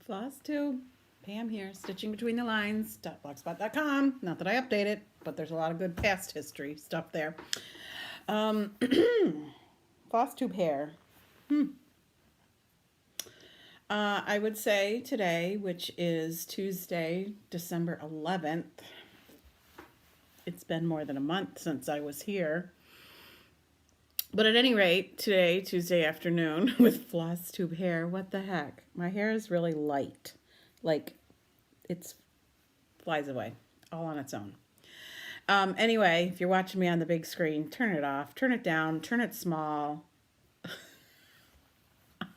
Flosstube, Pam here, stitching between the lines.blogspot.com. Not that I update it, but there's a lot of good past history stuff there. Flosstube hair. I would say today, which is Tuesday, December 11th, it's been more than a month since I was here. But at any rate, today, Tuesday afternoon, with Flosstube hair, what the heck? My hair is really light. Like, it flies away, all on its own. Anyway, if you're watching me on the big screen, turn it off, turn it down, turn it small.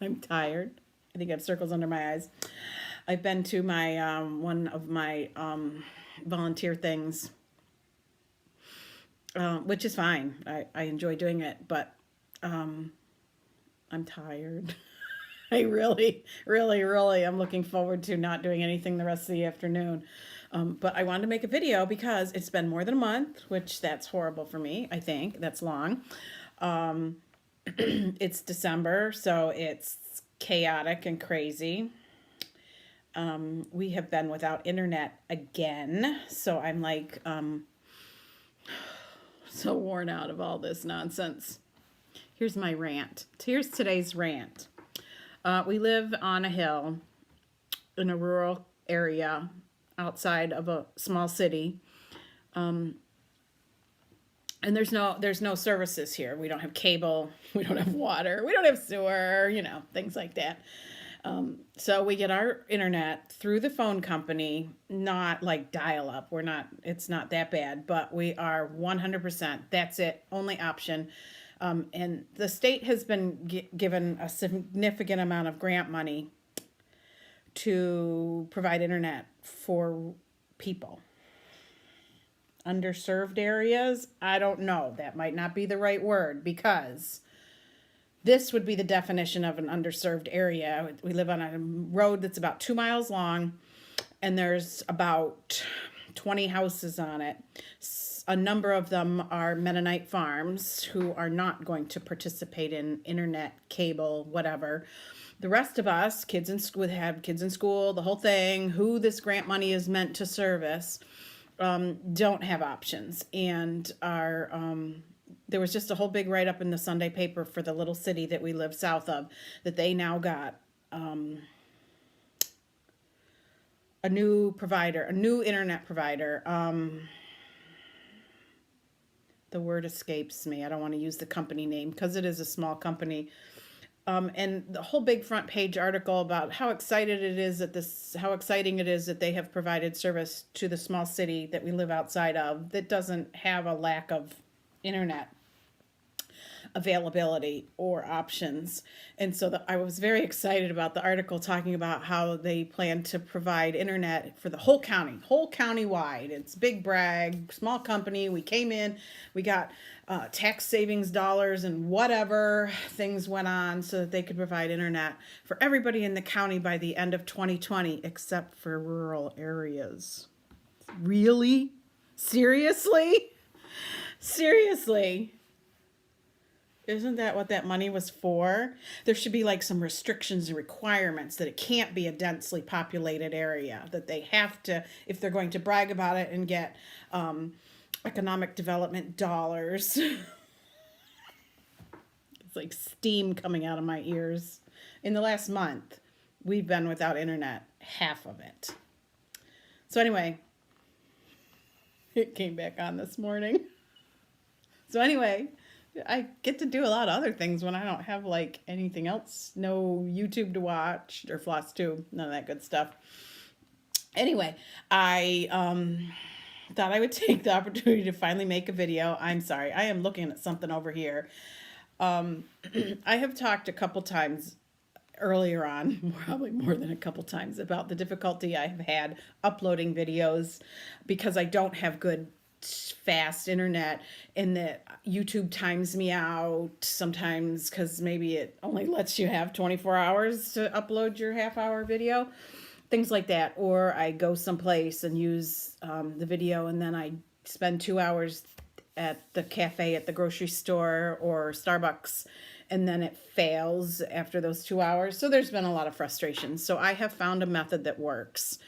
I'm tired. I think I have circles under my eyes. I've been to my one of my volunteer things, which is fine. I enjoy doing it, but I'm tired. I really am looking forward to not doing anything the rest of the afternoon. But I wanted to make a video because it's been more than a month, which that's horrible for me. I think that's long. It's December, so it's chaotic and crazy. We have been without internet again, so I'm like so worn out of all this nonsense. Here's my rant. Here's today's rant. We live on a hill in a rural area outside of a small city. And there's no services here. We don't have cable, we don't have water, we don't have sewer, things like that. So we get our internet through the phone company, not like dial up. It's not that bad, but we are 100%. That's it, only option. And the state has been given a significant amount of grant money to provide internet for people. Underserved areas, I don't know. That might not be the right word, because this would be the definition of an underserved area. We live on a road that's about 2 miles long, and there's about 20 houses on it. A number of them are Mennonite farms who are not going to participate in internet, cable, whatever. The rest of us, kids in school, the whole thing, who this grant money is meant to service, don't have options, and are there was just a whole big write-up in the Sunday paper for the little city that we live south of, that they now got a new internet provider. The word escapes me. I don't want to use the company name because it is a small company. And the whole big front page article about how exciting it is that they have provided service to the small city that we live outside of that doesn't have a lack of internet availability or options. And so I was very excited about the article talking about how they plan to provide internet for the whole county wide. It's big brag, small company. We came in, we got tax savings dollars and whatever things went on so that they could provide internet for everybody in the county by the end of 2020, except for rural areas. Really? Seriously? Seriously? Isn't that what that money was for? There should be like some restrictions and requirements that it can't be a densely populated area, that they have to, if they're going to brag about it and get economic development dollars. It's like steam coming out of my ears. In the last month, we've been without internet, half of it. So anyway, it came back on this morning. So anyway, I get to do a lot of other things when I don't have like anything else, no YouTube to watch or Flosstube, none of that good stuff. Anyway, I thought I would take the opportunity to finally make a video. I'm sorry, I am looking at something over here. I have talked a couple times earlier on, probably more than a couple times, about the difficulty I have had uploading videos because I don't have good fast internet, and that YouTube times me out sometimes because maybe it only lets you have 24 hours to upload your half-hour video, things like that. Or I go someplace and use the video, and then I spend 2 hours at the cafe at the grocery store or Starbucks and then it fails after those 2 hours. So there's been a lot of frustration. So I have found a method that works.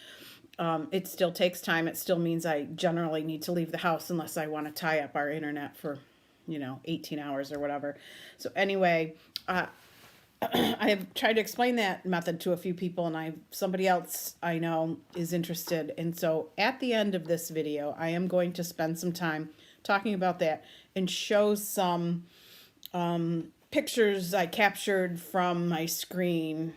It still takes time. It still means I generally need to leave the house unless I want to tie up our internet for, 18 hours or whatever. So anyway, I have tried to explain that method to a few people, and somebody else I know is interested. And so at the end of this video, I am going to spend some time talking about that and show some pictures I captured from my screen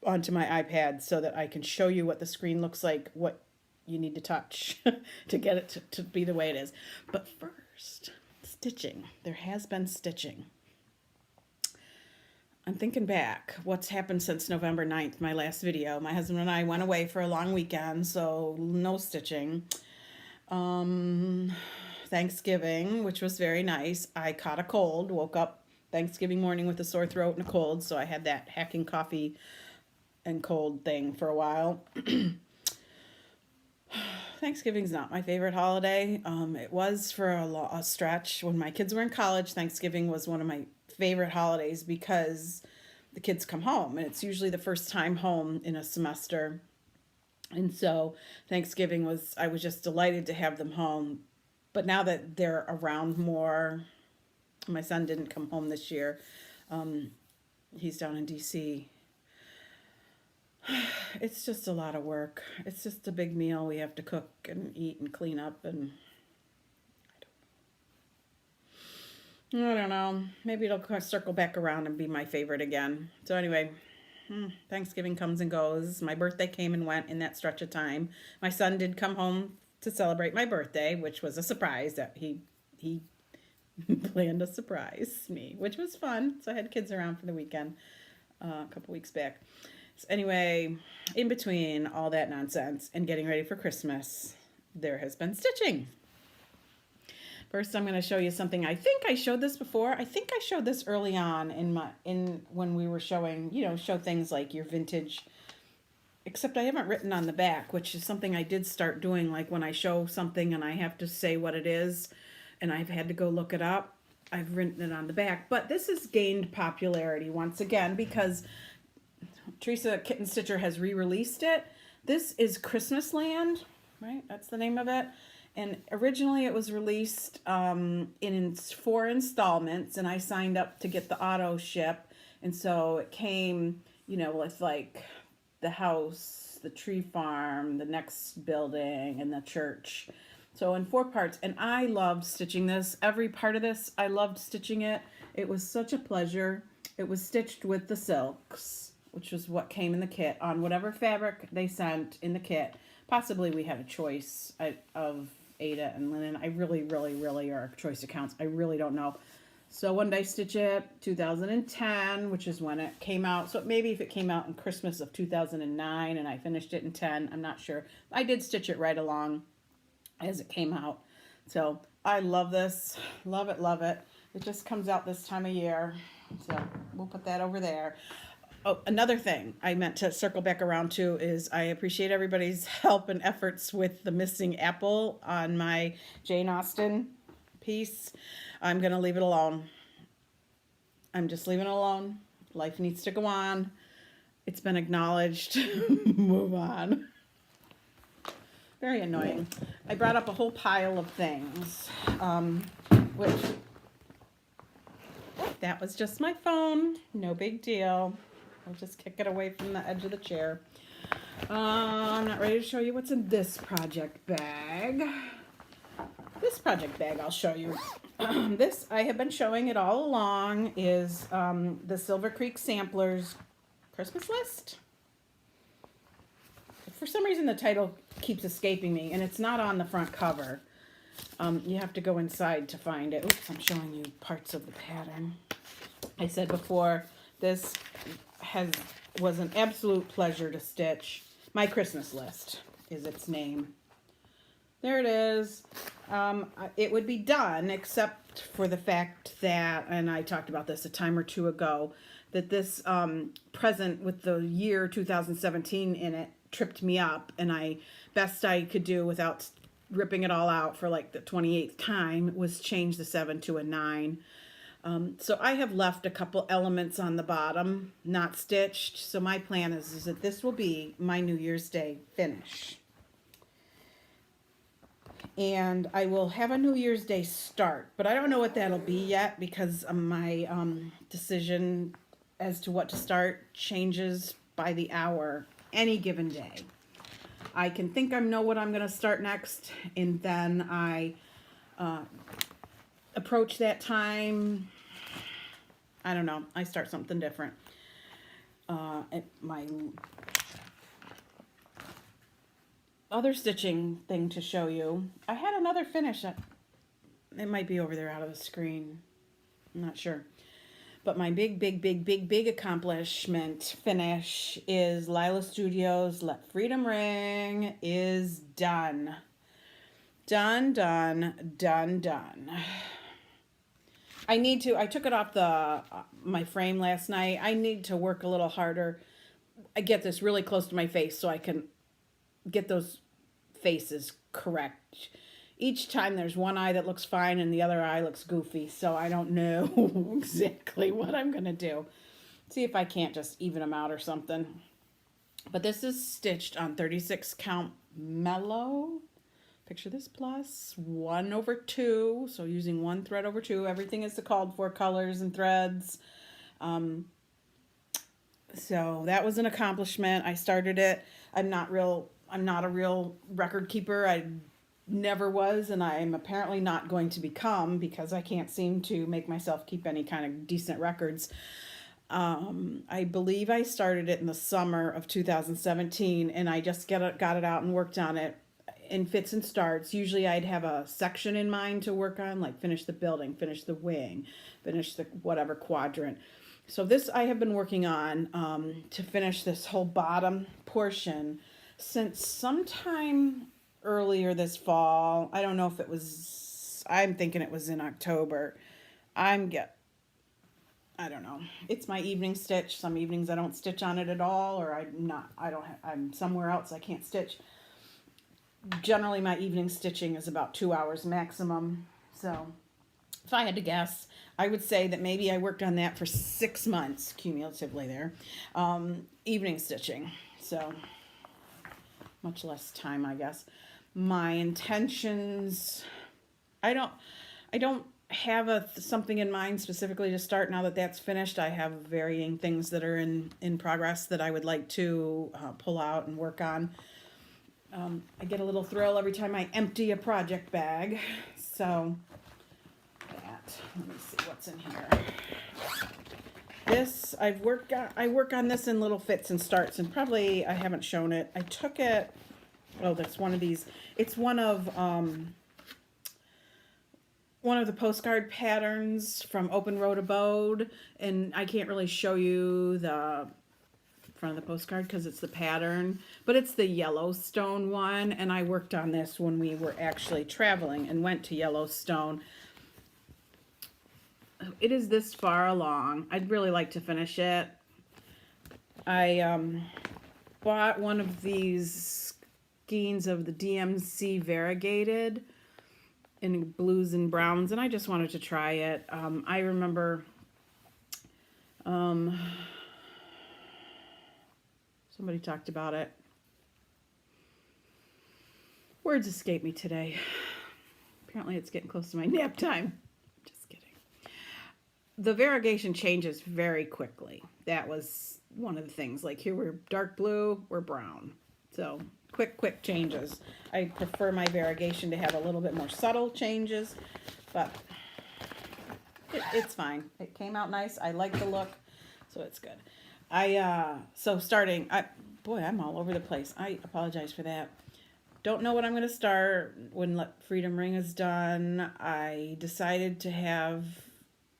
onto my iPad so that I can show you what the screen looks like, what you need to touch to get it to be the way it is. But first, stitching. There has been stitching. I'm thinking back, what's happened since November 9th, my last video. My husband and I went away for a long weekend, so no stitching. Thanksgiving, which was very nice. I caught a cold, woke up Thanksgiving morning with a sore throat and a cold, so I had that hacking coffee and cold thing for a while. Thanksgiving's not my favorite holiday. It was for a stretch. When my kids were in college, Thanksgiving was one of my favorite holidays because the kids come home, and it's usually the first time home in a semester. And so Thanksgiving I was just delighted to have them home. But now that they're around more, my son didn't come home this year. He's down in DC. It's just a lot of work. It's just a big meal we have to cook and eat and clean up, and I don't know. Maybe it'll circle back around and be my favorite again. So anyway, Thanksgiving comes and goes. My birthday came and went in that stretch of time. My son did come home to celebrate my birthday, which was a surprise. That he planned to surprise me, which was fun. So I had kids around for the weekend a couple weeks back. So anyway, in between all that nonsense and getting ready for Christmas, there has been stitching. First, I'm going to show you something. I think I showed this before. I think I showed this early on when we were showing, show things like your vintage, except I haven't written on the back, which is something I did start doing, like when I show something and I have to say what it is and I've had to go look it up. I've written it on the back. But this has gained popularity once again because Teresa Kitten Stitcher has re-released it. This is Christmas Land, right? That's the name of it. And originally it was released in 4 installments, and I signed up to get the auto ship. And so it came, with like the house, the tree farm, the next building, and the church. So in 4 parts. And I loved stitching this. Every part of this, I loved stitching it. It was such a pleasure. It was stitched with the silks, which was what came in the kit, on whatever fabric they sent in the kit. Possibly we had a choice of Ada and linen. I really, really, really are choice accounts. I really don't know. So when did I stitch it? 2010, which is when it came out. So maybe if it came out in Christmas of 2009 and I finished it in 10, I'm not sure. I did stitch it right along as it came out. So I love this. Love it, love it. It just comes out this time of year. So we'll put that over there. Oh, another thing I meant to circle back around to is I appreciate everybody's help and efforts with the missing apple on my Jane Austen piece. I'm going to leave it alone. I'm just leaving it alone. Life needs to go on. It's been acknowledged. Move on. Very annoying. I brought up a whole pile of things, which that was just my phone. No big deal. I'll just kick it away from the edge of the chair. I'm not ready to show you what's in this project bag. This project bag I'll show you. This, I have been showing it all along, is the Silver Creek Samplers Christmas list. For some reason the title keeps escaping me, and it's not on the front cover. You have to go inside to find it. Oops, I'm showing you parts of the pattern. I said before, this was an absolute pleasure to stitch. My Christmas List is its name. There it is. It would be done except for the fact that, and I talked about this a time or two ago, that this present with the year 2017 in it tripped me up, and best I could do without ripping it all out for like the 28th time was change the 7 to a 9. So I have left a couple elements on the bottom, not stitched. So my plan is that this will be my New Year's Day finish. And I will have a New Year's Day start, but I don't know what that'll be yet because my decision as to what to start changes by the hour any given day. I can think I know what I'm going to start next, and then I approach that time. I don't know. I start something different. My other stitching thing to show you. I had another finish. It might be over there out of the screen. I'm not sure. But my big accomplishment finish is Lila Studios Let Freedom Ring is done. Done. I took it off my frame last night. I need to work a little harder. I get this really close to my face so I can get those faces correct. Each time there's one eye that looks fine and the other eye looks goofy, so I don't know exactly what I'm going to do. See if I can't just even them out or something. But this is stitched on 36 count mellow. Picture this plus 1/2, so using 1 thread over 2. Everything is the called for colors and threads. So that was an accomplishment. I started it. I'm not a real record keeper. I never was, and I'm apparently not going to become because I can't seem to make myself keep any kind of decent records. I believe I started it in the summer of 2017, and I just got it out and worked on it in fits and starts. Usually I'd have a section in mind to work on, like finish the building, finish the wing, finish the whatever quadrant. So this I have been working on to finish this whole bottom portion since sometime earlier this fall. I don't know if it was, I'm thinking it was in October. I don't know. It's my evening stitch. Some evenings I don't stitch on it at all, or I'm somewhere else I can't stitch. Generally my evening stitching is about 2 hours maximum. So if I had to guess, I would say that maybe I worked on that for 6 months cumulatively there. Evening stitching. So much less time, I guess. My intentions, I don't have something in mind specifically to start now that that's finished. I have varying things that are in progress that I would like to pull out and work on. I get a little thrill every time I empty a project bag. So let me see what's in here. This I work on this in little fits and starts, and probably I haven't shown it. I took it. Oh, that's one of these. It's one of the postcard patterns from Open Road Abode, and I can't really show you the front of the postcard because it's the pattern, but it's the Yellowstone one, and I worked on this when we were actually traveling and went to Yellowstone. It is this far along. I'd really like to finish it. I bought one of these skeins of the DMC variegated in blues and browns, and I just wanted to try it. I remember somebody talked about it. Words escape me today. Apparently it's getting close to my nap time. Just kidding. The variegation changes very quickly. That was one of the things. Like here we're dark blue, we're brown. So quick changes. I prefer my variegation to have a little bit more subtle changes, but it's fine. It came out nice. I like the look, so it's good. Boy, I'm all over the place. I apologize for that. Don't know what I'm going to start when Let Freedom Ring is done. I decided to have,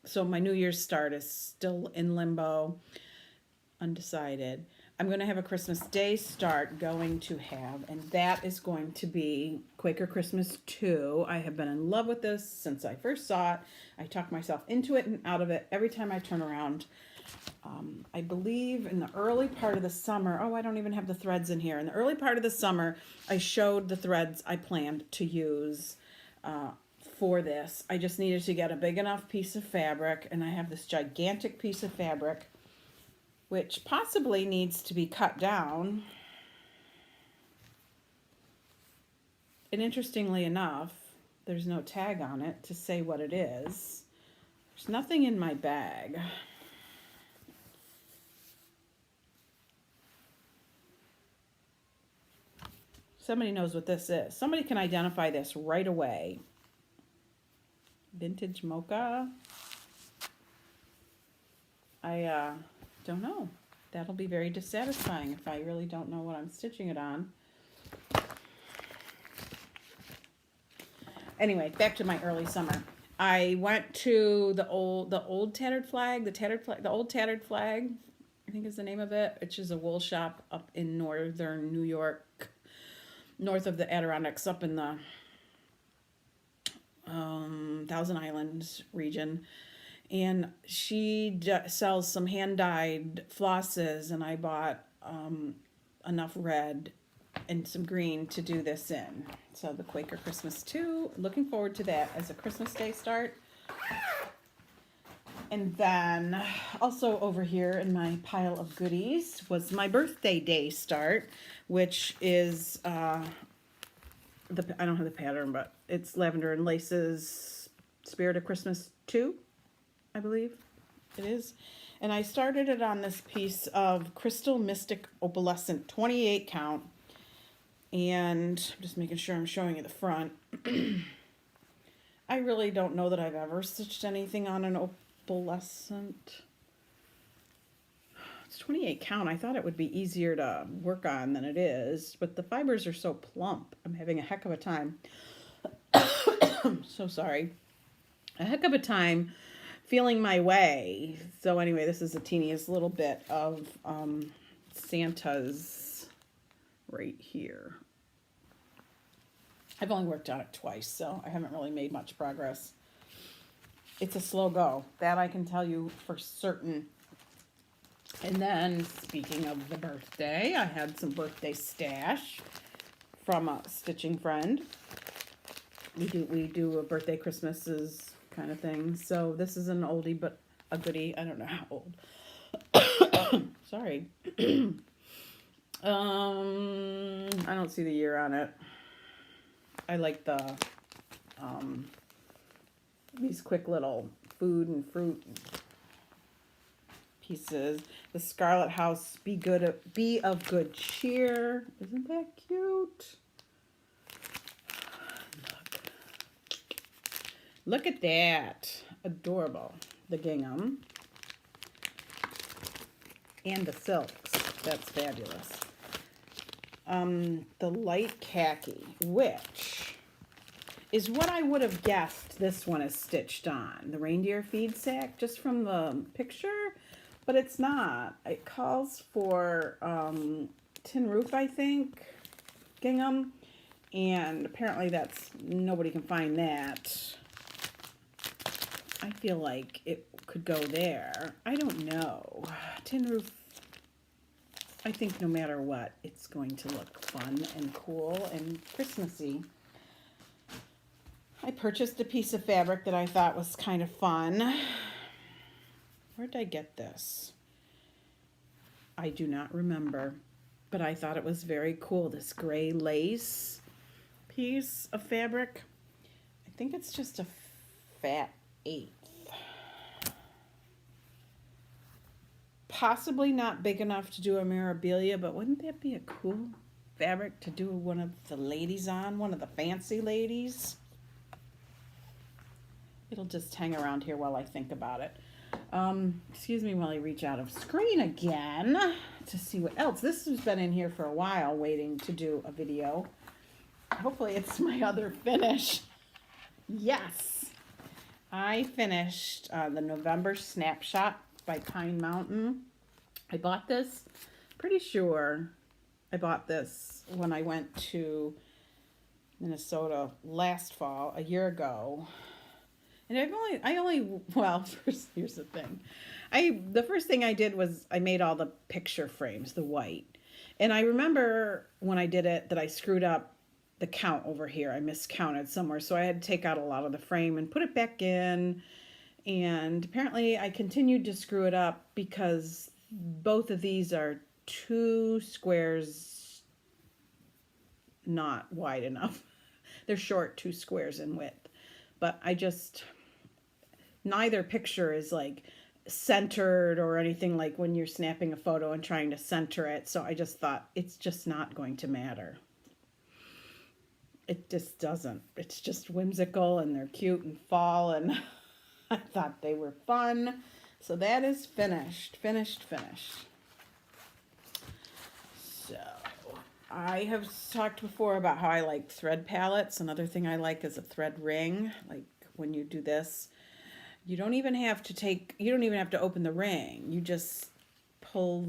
so my New Year's start is still in limbo, undecided. I'm going to have a Christmas Day start going to have, and that is going to be Quaker Christmas 2. I have been in love with this since I first saw it. I talk myself into it and out of it every time I turn around. I believe in the early part of the summer, I don't even have the threads in here. In the early part of the summer, I showed the threads I planned to use for this. I just needed to get a big enough piece of fabric, and I have this gigantic piece of fabric, which possibly needs to be cut down. And interestingly enough, there's no tag on it to say what it is. There's nothing in my bag. Somebody knows what this is. Somebody can identify this right away. Vintage mocha. I don't know. That'll be very dissatisfying if I really don't know what I'm stitching it on. Anyway, back to my early summer. I went to the old tattered flag, the old tattered flag, I think is the name of it, which is a wool shop up in northern New York, north of the Adirondacks, up in the Thousand Islands region. And she sells some hand-dyed flosses, and I bought enough red and some green to do this in. So the Quaker Christmas 2, looking forward to that as a Christmas Day start. And then also over here in my pile of goodies was my birthday day start, which is, I don't have the pattern, but it's Lavender and Lace's Spirit of Christmas 2, I believe it is. And I started it on this piece of Crystal Mystic Opalescent 28 count. And I'm just making sure I'm showing you the front. I really don't know that I've ever stitched anything on an opalescent. It's 28 count. I thought it would be easier to work on than it is, but the fibers are so plump. I'm having a heck of a time. So sorry. A heck of a time feeling my way. So anyway, this is the teeniest little bit of Santa's right here. I've only worked on it twice, so I haven't really made much progress. It's a slow go. That I can tell you for certain. And then, speaking of the birthday, I had some birthday stash from a stitching friend. We do a birthday Christmases kind of thing. So this is an oldie but a goodie. I don't know how old. Sorry. I don't see the year on it. I like the these quick little food and fruit pieces. The Scarlet House, be of good cheer. Isn't that cute? Look at that. Adorable. The gingham. And the silks. That's fabulous. The light khaki, which is what I would have guessed this one is stitched on. The reindeer feed sack, just from the picture, but it's not. It calls for tin roof, I think, gingham, and apparently that's, nobody can find that. I feel like it could go there. I don't know. Tin roof, I think no matter what, it's going to look fun and cool and Christmassy. I purchased a piece of fabric that I thought was kind of fun. Where did I get this? I do not remember, but I thought it was very cool. This gray lace piece of fabric. I think it's just a fat 1/8. Possibly not big enough to do a Mirabilia, but wouldn't that be a cool fabric to do one of the ladies on, one of the fancy ladies? It'll just hang around here while I think about it. Excuse me while I reach out of screen again to see what else. This has been in here for a while waiting to do a video. Hopefully it's my other finish. Yes. I finished the November Snapshot by Pine Mountain. I bought this, pretty sure I bought this when I went to Minnesota last fall, a year ago. And first, here's the thing. The first thing I did was I made all the picture frames, the white. And I remember when I did it that I screwed up the count over here. I miscounted somewhere, so I had to take out a lot of the frame and put it back in. And apparently I continued to screw it up because both of these are 2 squares not wide enough. They're short 2 squares in width. But neither picture is like centered or anything like when you're snapping a photo and trying to center it. So I just thought it's just not going to matter. It just doesn't. It's just whimsical and they're cute and fall, and I thought they were fun. So that is finished. So I have talked before about how I like thread palettes. Another thing I like is a thread ring. Like when you do this, you don't even have to open the ring. You just pull,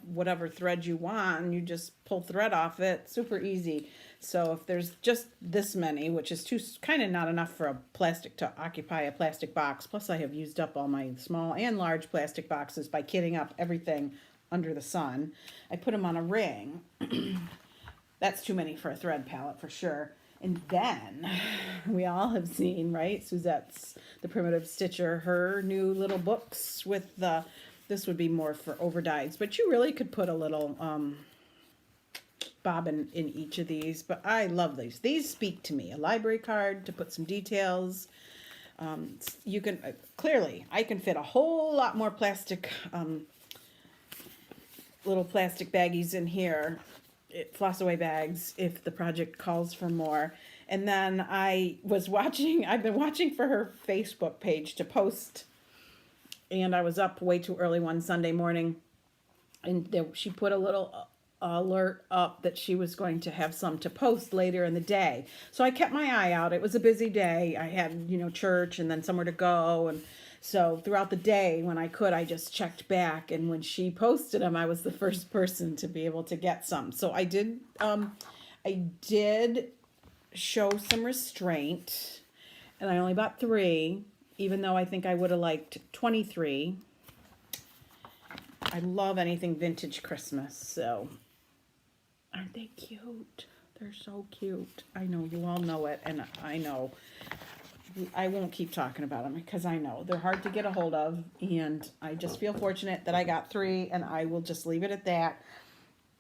whatever thread you want, and you just pull thread off it. Super easy. So if there's just this many, which is kind of not enough for a plastic to occupy a plastic box. Plus I have used up all my small and large plastic boxes by kitting up everything under the sun. I put them on a ring. That's too many for a thread palette for sure. And then we all have seen, right, Suzette's The Primitive Stitcher, her new little books with this would be more for overdyes, but you really could put a little bobbin in each of these. But I love these. These speak to me. A library card to put some details. You can clearly, I can fit a whole lot more plastic, little plastic baggies in here, floss away bags, if the project calls for more. And then I've been watching for her Facebook page to post, and I was up way too early one Sunday morning, and she put a little alert up that she was going to have some to post later in the day. So I kept my eye out. It was a busy day. I had, church and then somewhere to go. And so throughout the day, when I could, I just checked back. And when she posted them, I was the first person to be able to get some. So I did show some restraint, and I only bought 3, even though I think I would have liked 23. I love anything vintage Christmas, so aren't they cute? They're so cute. I know you all know it, and I know I won't keep talking about them because I know they're hard to get a hold of, and I just feel fortunate that I got 3, and I will just leave it at that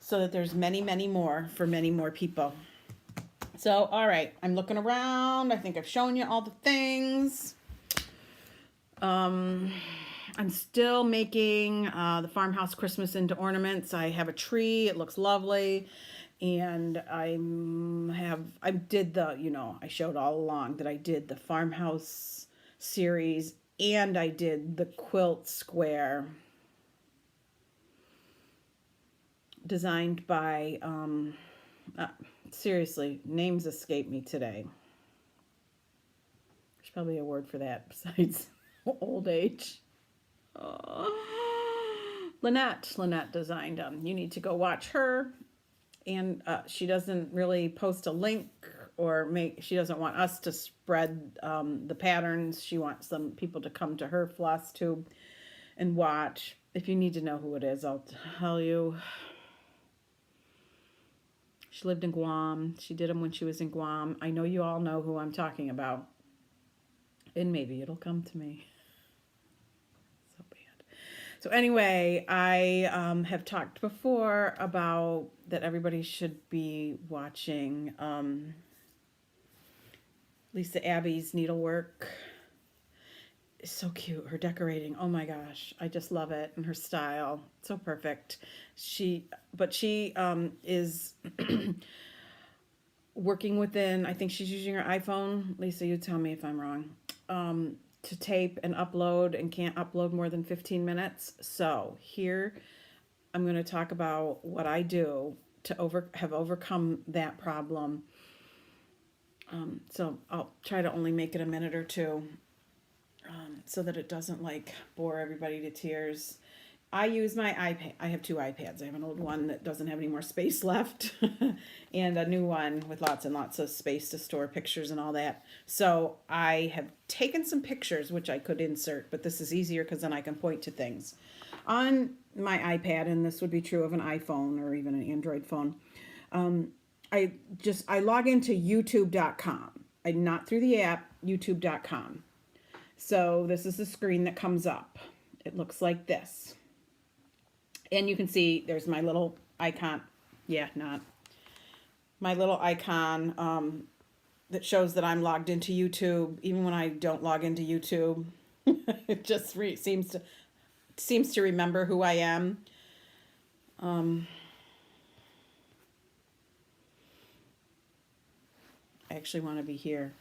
so that there's many, many more for many more people. So, all right, I'm looking around. I think I've shown you all the things. I'm still making the farmhouse Christmas into ornaments. I have a tree. It looks lovely. And I showed all along that I did the farmhouse series, and I did the quilt square designed by, seriously, names escape me today. There's probably a word for that besides old age. Lynette designed them. You need to go watch her. And she doesn't really post a link she doesn't want us to spread the patterns. She wants some people to come to her Flosstube and watch. If you need to know who it is, I'll tell you. She lived in Guam. She did them when she was in Guam. I know you all know who I'm talking about. And maybe it'll come to me. So bad. So anyway, I have talked before about that everybody should be watching Lisa Abbey's needlework. It's so cute. Her decorating. Oh my gosh. I just love it. And her style. So perfect. She is working within, I think she's using her iPhone. Lisa, you tell me if I'm wrong. To tape and upload, and can't upload more than 15 minutes. So here I'm going to talk about what I do to have overcome that problem. So I'll try to only make it a minute or two. So that it doesn't bore everybody to tears. I use my iPad. I have 2 iPads. I have an old one that doesn't have any more space left and a new one with lots and lots of space to store pictures and all that. So I have taken some pictures, which I could insert, but this is easier because then I can point to things. On my iPad, and this would be true of an iPhone or even an Android phone, I log into youtube.com. Not through the app, youtube.com. So this is the screen that comes up. It looks like this. And you can see there's my little icon. Yeah, not. My little icon that shows that I'm logged into YouTube, even when I don't log into YouTube. It just seems to remember who I am. I actually want to be here,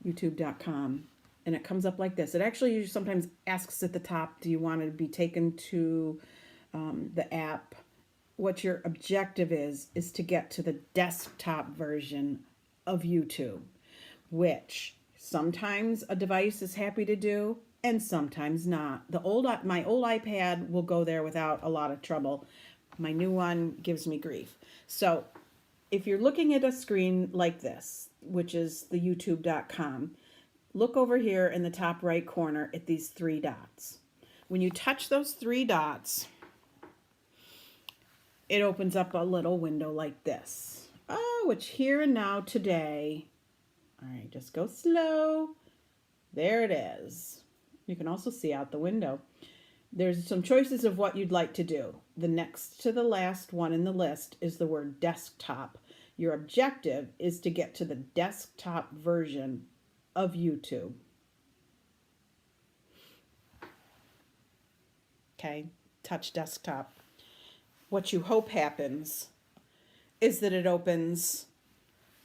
youtube.com, and it comes up like this. It actually sometimes asks at the top, do you want to be taken to the app? What your objective is to get to the desktop version of YouTube, which sometimes a device is happy to do and sometimes not. My old iPad will go there without a lot of trouble. My new one gives me grief. So if you're looking at a screen like this, which is the youtube.com, look over here in the top right corner at these three dots. When you touch those three dots, it opens up a little window like this. Oh, it's here and now today. All right, just go slow. There it is. You can also see out the window. There's some choices of what you'd like to do. The next to the last one in the list is the word desktop. Your objective is to get to the desktop version of YouTube. Okay, touch desktop. What you hope happens is that it opens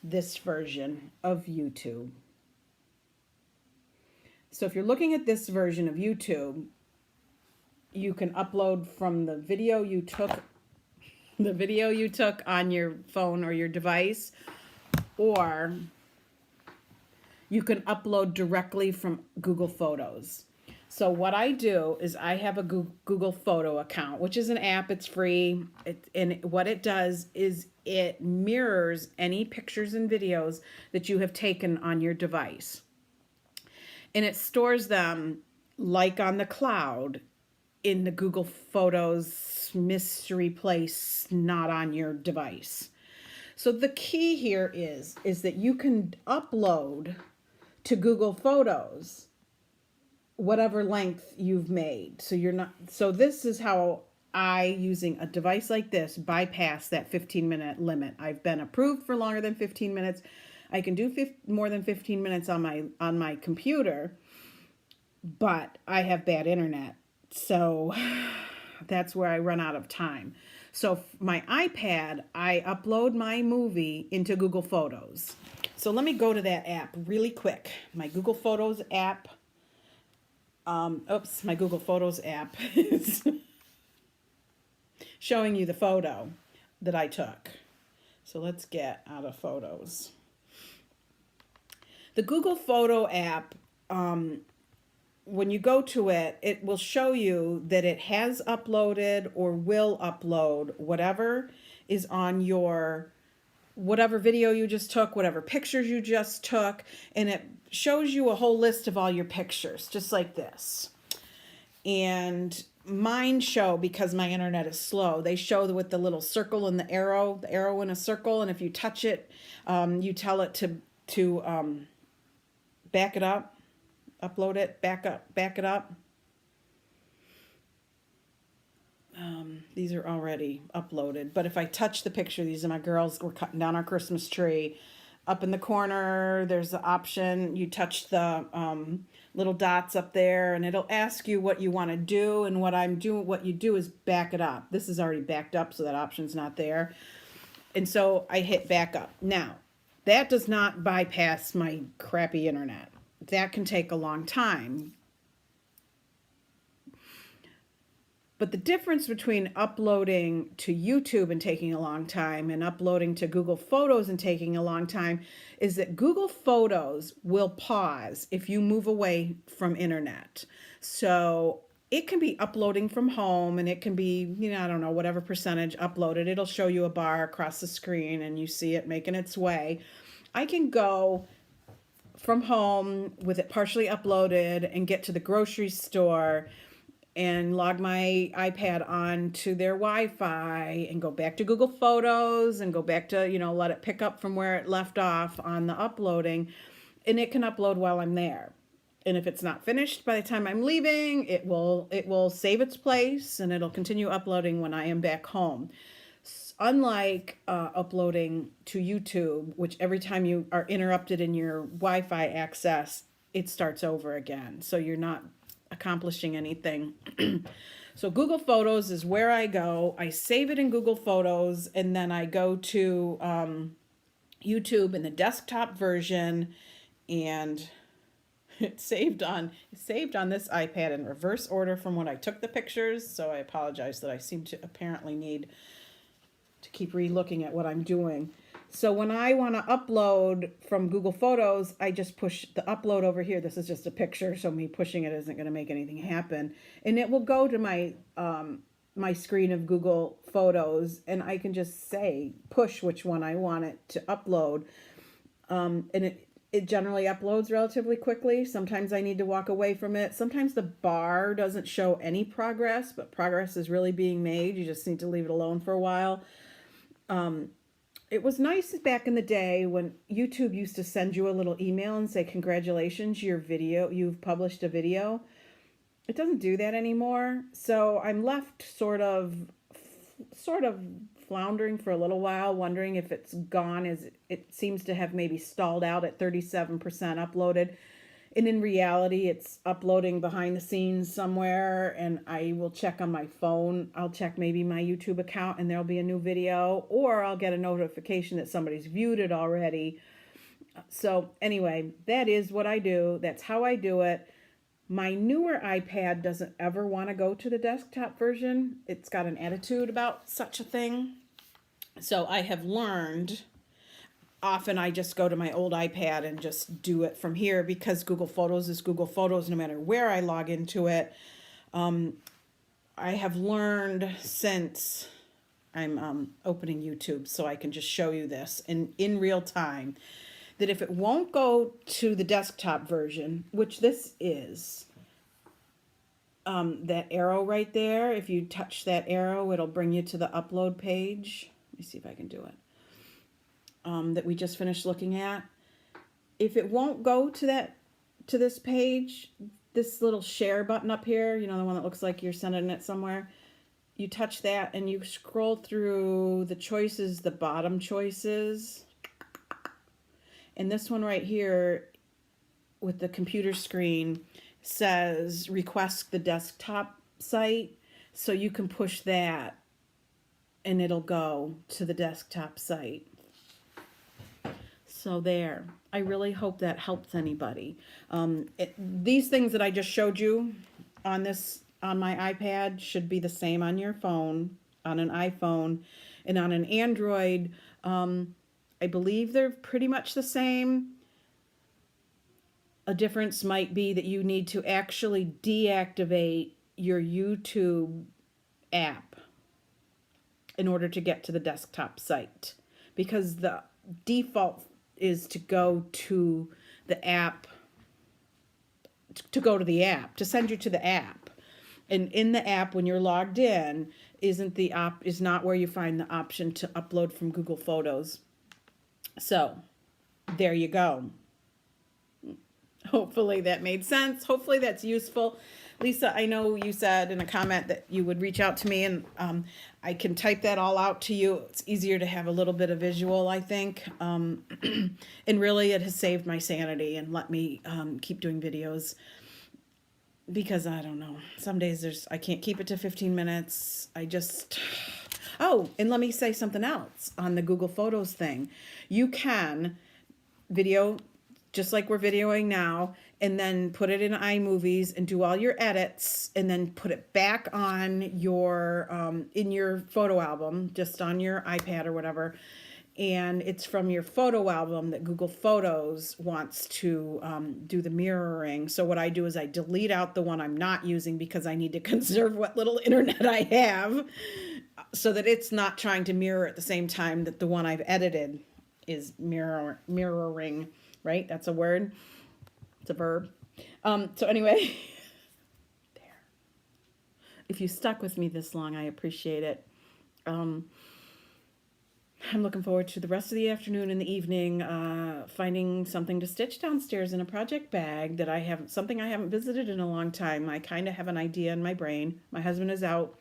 this version of YouTube. So if you're looking at this version of YouTube, you can upload from the video you took on your phone or your device, or you can upload directly from Google Photos. So what I do is I have a Google Photo account, which is an app. It's free. And what it does is it mirrors any pictures and videos that you have taken on your device. And it stores them like on the cloud in the Google Photos mystery place, not on your device. So the key here is that you can upload to Google Photos whatever length you've made. So this is how I, using a device like this, bypass that 15-minute limit. I've been approved for longer than 15 minutes. I can do more than 15 minutes on my computer, but I have bad internet. So that's where I run out of time. So my iPad, I upload my movie into Google Photos. So let me go to that app really quick. My Google Photos app. My Google Photos app is showing you the photo that I took. So let's get out of Photos. The Google Photo app, when you go to it, it will show you that it has uploaded or will upload whatever is on your, whatever video you just took, whatever pictures you just took, and it shows you a whole list of all your pictures, just like this. And mine show, because my internet is slow, they show with the little circle and the arrow in a circle, and if you touch it, you tell it to back it up, upload it, back it up. These are already uploaded, but if I touch the picture, these are my girls, we're cutting down our Christmas tree. Up in the corner, there's the option, you touch the little dots up there, and it'll ask you what you want to do, and what you do is back it up. This is already backed up, so that option's not there. And so I hit back up. Now, that does not bypass my crappy internet. That can take a long time. But the difference between uploading to YouTube and taking a long time and uploading to Google Photos and taking a long time is that Google Photos will pause if you move away from internet. So it can be uploading from home, and it can be, I don't know, whatever percentage uploaded. It'll show you a bar across the screen and you see it making its way. I can go from home with it partially uploaded and get to the grocery store and log my iPad on to their Wi-Fi and go back to Google Photos and go back to, let it pick up from where it left off on the uploading, and it can upload while I'm there. And if it's not finished by the time I'm leaving, it will save its place and it'll continue uploading when I am back home. Unlike uploading to YouTube, which every time you are interrupted in your Wi-Fi access, it starts over again. So you're not accomplishing anything. So Google Photos is where I go. I save it in Google Photos, and then I go to YouTube in the desktop version, and it's saved on this iPad in reverse order from when I took the pictures. So I apologize that I seem to apparently need to keep re-looking at what I'm doing. So when I want to upload from Google Photos, I just push the upload over here. This is just a picture, so me pushing it isn't going to make anything happen. And it will go to my my screen of Google Photos, and I can just say, push which one I want it to upload. And it generally uploads relatively quickly. Sometimes I need to walk away from it. Sometimes the bar doesn't show any progress, but progress is really being made. You just need to leave it alone for a while. It was nice back in the day when YouTube used to send you a little email and say, congratulations, you've published a video. It doesn't do that anymore. So I'm left sort of floundering for a little while, wondering if it's gone, as it seems to have maybe stalled out at 37% uploaded. And in reality, it's uploading behind the scenes somewhere, and I will check on my phone. I'll check maybe my YouTube account and there'll be a new video, or I'll get a notification that somebody's viewed it already. So anyway, that is what I do. That's how I do it. My newer iPad doesn't ever want to go to the desktop version. It's got an attitude about such a thing. So I have learned, often I just go to my old iPad and just do it from here, because Google Photos is Google Photos no matter where I log into it. I have learned, since I'm opening YouTube so I can just show you this in real time, that if it won't go to the desktop version, which this is, that arrow right there, if you touch that arrow, it'll bring you to the upload page. Let me see if I can do it. That we just finished looking at. If it won't go to this page, this little share button up here, the one that looks like you're sending it somewhere, you touch that and you scroll through the choices, the bottom choices, and this one right here with the computer screen says request the desktop site, so you can push that and it'll go to the desktop site. So there, I really hope that helps anybody. These things that I just showed you on my iPad should be the same on your phone, on an iPhone, and on an Android. I believe they're pretty much the same. A difference might be that you need to actually deactivate your YouTube app in order to get to the desktop site, because the default is to go to the app, to send you to the app. And in the app, when you're logged in, is not where you find the option to upload from Google Photos. So there you go. Hopefully that made sense. Hopefully that's useful. Lisa, I know you said in a comment that you would reach out to me, and I can type that all out to you. It's easier to have a little bit of visual, I think. And really it has saved my sanity and let me keep doing videos, because I don't know, some days I can't keep it to 15 minutes. Oh, and let me say something else on the Google Photos thing. You can video just like we're videoing now, and then put it in iMovies and do all your edits, and then put it back on your in your photo album, just on your iPad or whatever. And it's from your photo album that Google Photos wants to do the mirroring. So what I do is I delete out the one I'm not using, because I need to conserve what little internet I have, so that it's not trying to mirror at the same time that the one I've edited is mirroring, right? That's a word. It's a verb. So anyway, there. if you stuck with me this long, I appreciate it. Um, I'm looking forward to the rest of the afternoon and the evening, finding something to stitch downstairs in a project bag that something I haven't visited in a long time. I kind of have an idea in my brain. My husband is out.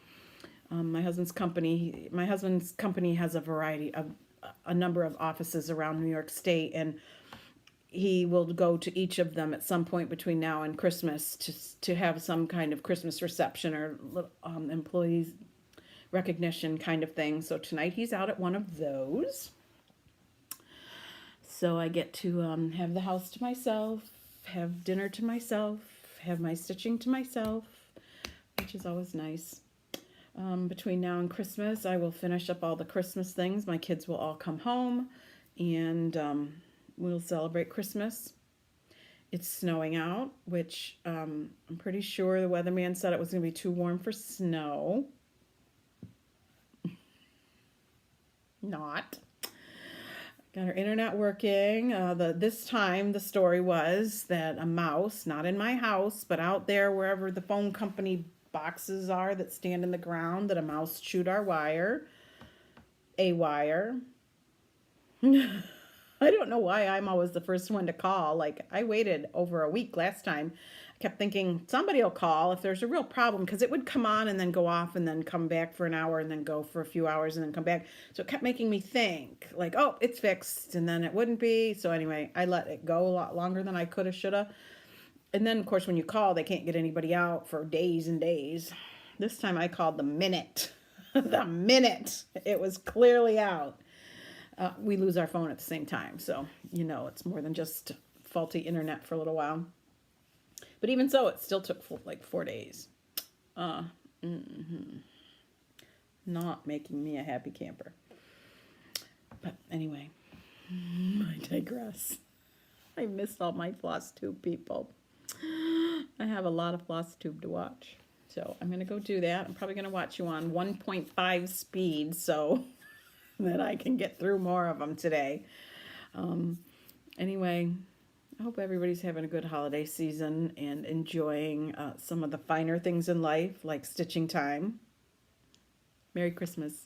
My husband's company has a variety of, a number of offices around New York State, and he will go to each of them at some point between now and Christmas to have some kind of Christmas reception or employees recognition kind of thing. So tonight he's out at one of those. So I get to have the house to myself, have dinner to myself, have my stitching to myself, which is always nice. Between now and Christmas, I will finish up all the Christmas things. My kids will all come home, and we'll celebrate Christmas. It's snowing out, which I'm pretty sure the weatherman said it was going to be too warm for snow. Not. Got our internet working. This time the story was that a mouse, not in my house, but out there wherever the phone company boxes are that stand in the ground, that a mouse chewed our wire. A wire. I don't know why I'm always the first one to call. Like, I waited over a week last time. I kept thinking somebody will call if there's a real problem, because it would come on and then go off and then come back for an hour and then go for a few hours and then come back. So it kept making me think like, oh, it's fixed, and then it wouldn't be. So anyway, I let it go a lot longer than I could have, should have. And then, of course, when you call, they can't get anybody out for days and days. This time I called the minute. The minute it was clearly out. We lose our phone at the same time. So, it's more than just faulty internet for a little while. But even so, it still took like 4 days. Not making me a happy camper. But anyway, I digress. I missed all my Flosstube people. I have a lot of Flosstube to watch. So I'm going to go do that. I'm probably going to watch you on 1.5 speed so that I can get through more of them today. Anyway, I hope everybody's having a good holiday season and enjoying some of the finer things in life, like stitching time. Merry Christmas.